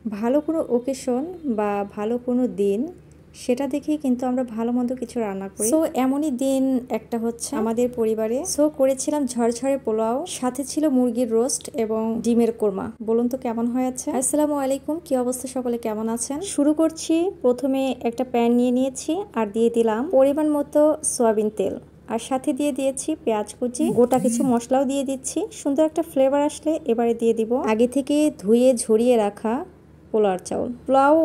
ভালো কোনো ওকেশন বা ভালো কোনো দিন সেটা দেখেই কিন্তু আমরা ভালো মন্দ কিছু রান্না করি। সো এমনই দিন একটা হচ্ছে আমাদের পরিবারে। সো করেছিলাম ঝরঝরে পোলাও, সাথে ছিল মুরগির রোস্ট এবং ডিমের কোরমা। বলুন তো কেমন হয়েছে? আসসালামু আলাইকুম, কি অবস্থা, সকলে কেমন আছেন? শুরু করছি। প্রথমে একটা প্যান নিয়ে নিয়েছি আর দিয়ে দিলাম পরিমাণ মতো সয়াবিন তেল, আর সাথে দিয়ে দিয়েছি পেঁয়াজ কুচি, গোটা কিছু মশলাও দিয়ে দিচ্ছি। সুন্দর একটা ফ্লেভার আসলে এবারে দিয়ে দিব আগে থেকে ধুয়ে ঝরিয়ে রাখা পোলাওর চাউল। পোলাও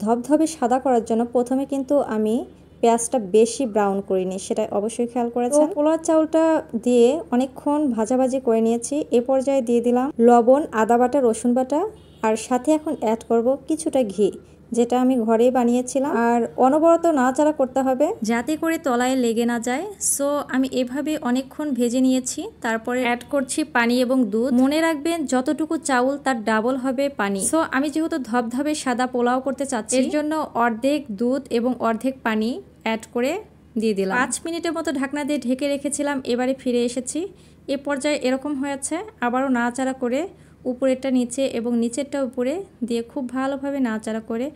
ধবধবে সাদা করার জন্য প্রথমে কিন্তু আমি পেঁয়াজটা বেশি ব্রাউন করিনি, সেটা অবশ্যই খেয়াল করেছেন। পোলাওর চাউলটা দিয়ে অনেকক্ষণ ভাজাভাজি করে নিয়েছি। এ পর্যায়ে দিয়ে দিলাম লবণ, আদা বাটা, রসুন বাটা, আর সাথে এখন অ্যাড করব কিছুটা ঘি, যেটা আমি ঘরেই বানিয়েছিলাম। আর অনবরত নাড়াচাড়া করতে হবে যাতে করে তলায় লেগে না যায়। সো আমি এভাবে অনেকক্ষণ ভেজে নিয়েছি। তারপরে অ্যাড করছি পানি এবং দুধ। মনে রাখবেন যতটুকু চাউল তার ডাবল হবে পানি। সো আমি যেহেতু ধবধবে সাদা পোলাও করতে চাচ্ছি, এর জন্য অর্ধেক দুধ এবং অর্ধেক পানি অ্যাড করে দিয়ে দিলাম। 5 মিনিটের মতো ঢাকনা দিয়ে ঢেকে রেখেছিলাম। এবারে ফিরে এসেছি। এ পর্যায়ে এরকম হয়েছে। আবারও নাড়াচাড়া করে উপরেরটা নিচে এবং নিচেরটা উপরে দিয়ে খুব ভালোভাবে নাড়াচাড়া করে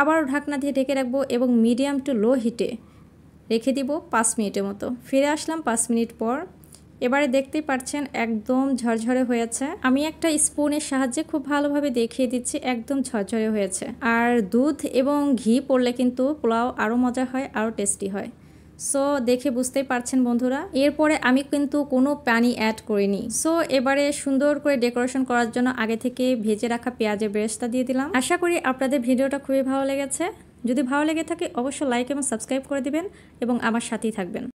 আবারও ঢাকনা দিয়ে ঢেকে রাখবো এবং মিডিয়াম টু লো হিটে রেখে দিব 5 মিনিটের মতো। ফিরে আসলাম 5 মিনিট পর। এবারে দেখতেই পাচ্ছেন একদম ঝরঝরে হয়েছে। আমি একটা স্পুনের সাহায্যে খুব ভালোভাবে দেখিয়ে দিচ্ছি, একদম ঝরঝরে হয়েছে। আর দুধ এবং ঘি পড়লে কিন্তু পোলাও আরও মজা হয়, আরও টেস্টি হয়। সো দেখে বুঝতেই পারছেন বন্ধুরা। এরপরে আমি কিন্তু কোনো পানি অ্যাড করিনি। সো এবারে সুন্দর করে ডেকোরেশন করার জন্য আগে থেকে ভেজে রাখা পেঁয়াজের বেরেস্তা দিয়ে দিলাম। আশা করি আপনাদের ভিডিওটা খুবই ভালো লেগেছে। যদি ভালো লেগে থাকে অবশ্যই লাইক এবং সাবস্ক্রাইব করে দিবেন এবং আমার সাথেই থাকবেন।